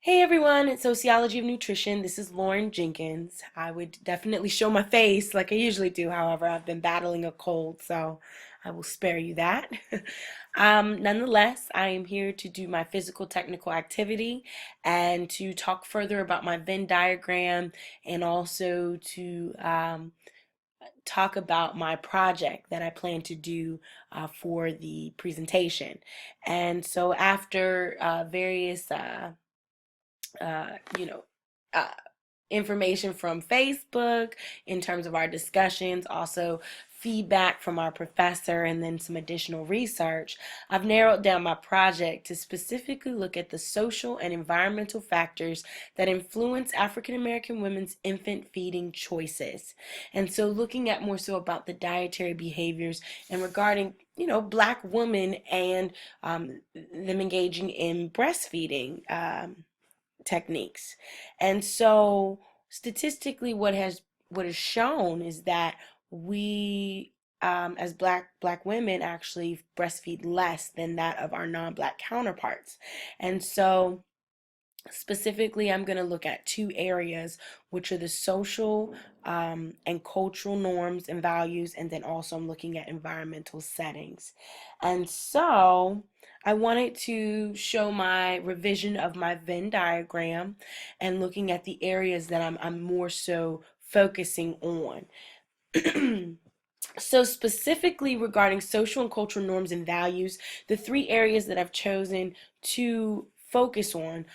Hey everyone, it's Sociology of Nutrition. This is Lauren Jenkins. I would definitely show my face like I usually do. However, I've been battling a cold, so I will spare you that. Nonetheless, I am here to do my physical technical activity and to talk further about my Venn diagram and also to talk about my project that I plan to do for the presentation. And so after various uh, you know, uh, information from Facebook in terms of our discussions, also feedback from our professor, and then some additional research, I've narrowed down my project to specifically look at the social and environmental factors that influence African American women's infant feeding choices. And so looking at more so about the dietary behaviors and regarding black women and them engaging in breastfeeding techniques. And so statistically what is shown is that we as black women actually breastfeed less than that of our non-black counterparts. And so specifically, I'm going to look at two areas, which are the social and cultural norms and values, and then also I'm looking at environmental settings. And so I wanted to show my revision of my Venn diagram and looking at the areas that I'm more so focusing on. So specifically regarding social and cultural norms and values, the three areas that I've chosen to focus on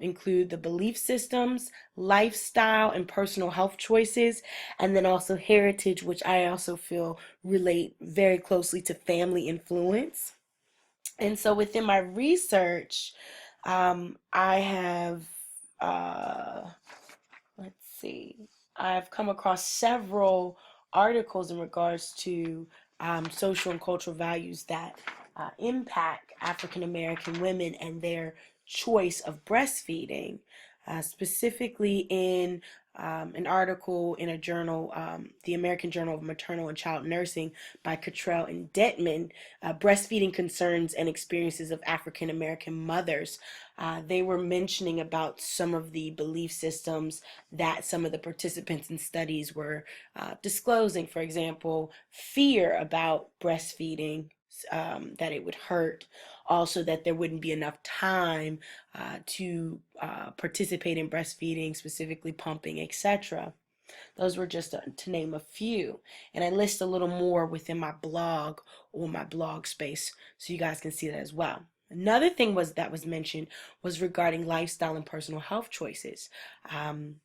include the belief systems, lifestyle, and personal health choices, and then also heritage, which I also feel relate very closely to family influence. And so within my research, I have uh, let's see. I've come across several articles in regards to social and cultural values that impact African American women and their choice of breastfeeding. Specifically in an article in a journal, the American Journal of Maternal and Child Nursing by Cottrell and Detman, breastfeeding concerns and experiences of African American mothers. They were mentioning about some of the belief systems that some of the participants in studies were disclosing. For example, fear about breastfeeding, that it would hurt, also that there wouldn't be enough time to participate in breastfeeding, specifically pumping, etc. Those were just to name a few. And I list a little more within my blog or my blog space so you guys can see that as well. Another thing that was mentioned was regarding lifestyle and personal health choices. Um,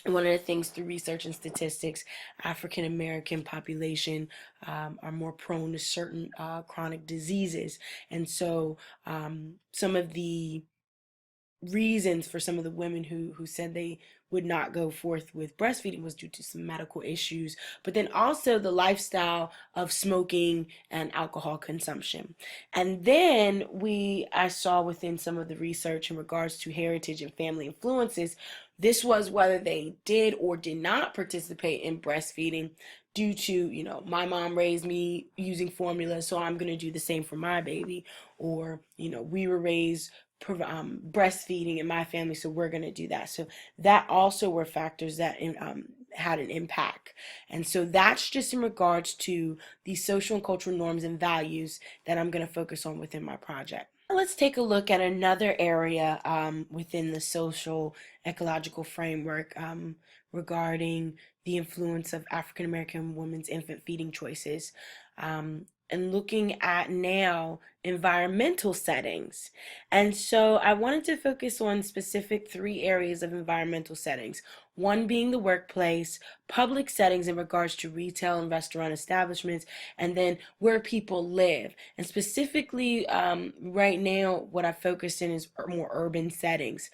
One of the things through research and statistics, African American population are more prone to certain chronic diseases. And so some of the reasons for some of the women who said they would not go forth with breastfeeding was due to some medical issues, but then also the lifestyle of smoking and alcohol consumption. And then I saw within some of the research in regards to heritage and family influences, this was whether they did or did not participate in breastfeeding due to, my mom raised me using formula, so I'm going to do the same for my baby. Or, we were raised breastfeeding in my family, so we're going to do that. So that also were factors that had an impact. And so that's just in regards to the social and cultural norms and values that I'm going to focus on within my project. Let's take a look at another area within the social ecological framework regarding the influence of African American women's infant feeding choices. And looking at now environmental settings. And so I wanted to focus on specific three areas of environmental settings. One being the workplace, public settings in regards to retail and restaurant establishments, and then where people live. And specifically, right now, what I focused in is more urban settings.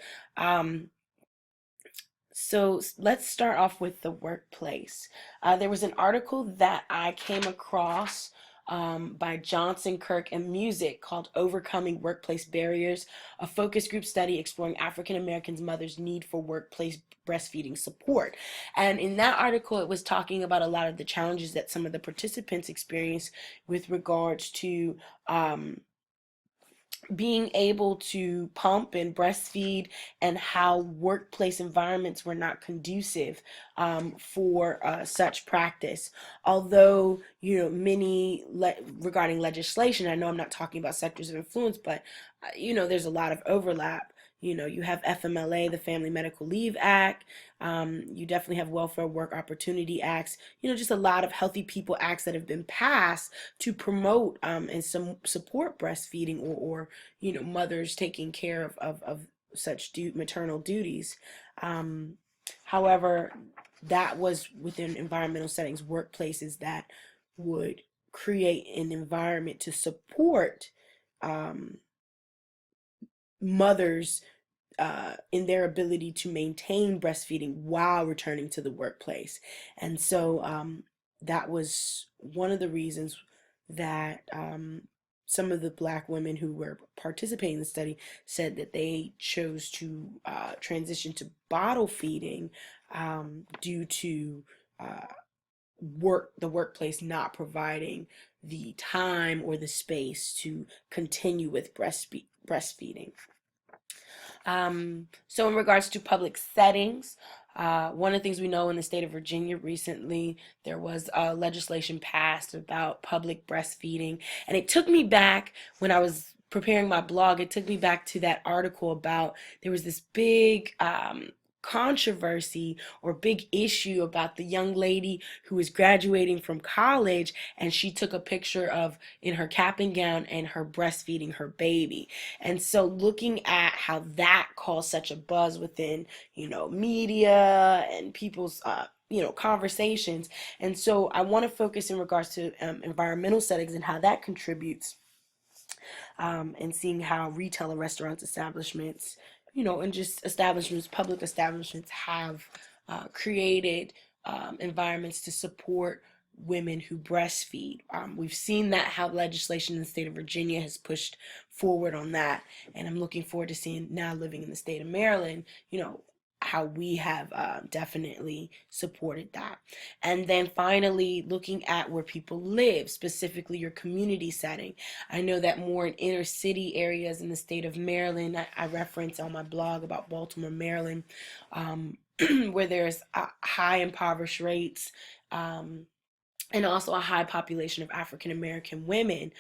So let's start off with the workplace. There was an article that I came across by Johnson, Kirk, and Music called Overcoming Workplace Barriers, a focus group study exploring African Americans' mothers' need for workplace breastfeeding support. And in that article, it was talking about a lot of the challenges that some of the participants experienced with regards to being able to pump and breastfeed, and how workplace environments were not conducive for such practice. Although, many regarding legislation, I know I'm not talking about sectors of influence, but there's a lot of overlap. You have FMLA, the Family Medical Leave Act. You definitely have Welfare Work Opportunity Acts. Just a lot of Healthy People Acts that have been passed to promote and some support breastfeeding, or mothers taking care of such maternal duties. Um, However, that was within environmental settings, workplaces that would create an environment to support um, mothers in their ability to maintain breastfeeding while returning to the workplace. And so that was one of the reasons that some of the Black women who were participating in the study said that they chose to transition to bottle feeding due to uh, the workplace not providing the time or the space to continue with breastfeeding. So in regards to public settings, one of the things we know in the state of Virginia recently, there was legislation passed about public breastfeeding. And it took me back when I was preparing my blog, it took me back to that article about there was this big controversy or big issue about the young lady who was graduating from college, and she took a picture of in her cap and gown and her breastfeeding her baby. And so looking at how that caused such a buzz within, media and people's, conversations. And so I want to focus in regards to environmental settings and how that contributes, and seeing how retail and restaurants, establishments, and just establishments, public establishments have created environments to support women who breastfeed. We've seen that how legislation in the state of Virginia has pushed forward on that, and I'm looking forward to seeing, now living in the state of Maryland, how we have definitely supported that. And then finally, looking at where people live, specifically your community setting. I know that more in inner city areas in the state of Maryland, I reference on my blog about Baltimore, Maryland, where there's high impoverished rates. And also a high population of African American women.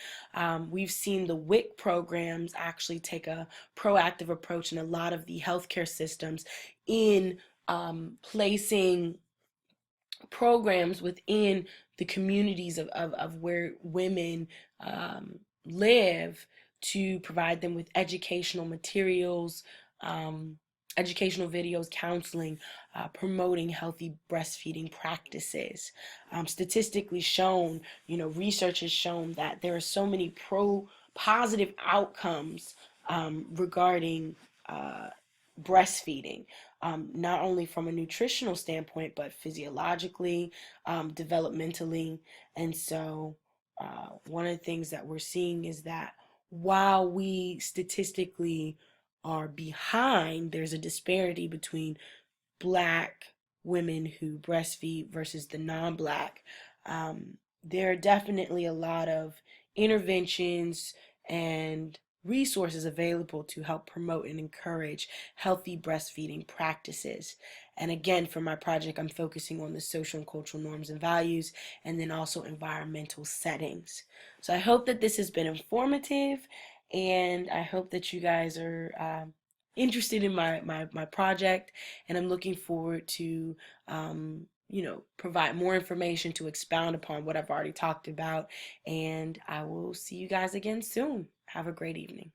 We've seen the WIC programs actually take a proactive approach in a lot of the healthcare systems in placing programs within the communities of where women live, to provide them with educational materials, um, educational videos, counseling, promoting healthy breastfeeding practices. Statistically shown, research has shown that there are so many positive outcomes regarding breastfeeding, not only from a nutritional standpoint, but physiologically, developmentally. And so, one of the things that we're seeing is that while we statistically are behind, there's a disparity between Black women who breastfeed versus the non-Black. There are definitely a lot of interventions and resources available to help promote and encourage healthy breastfeeding practices. And again, for my project, I'm focusing on the social and cultural norms and values, and then also environmental settings. So I hope that this has been informative, and I hope that you guys are interested in my project, and I'm looking forward to provide more information to expound upon what I've already talked about. And I will see you guys again soon. Have a great evening.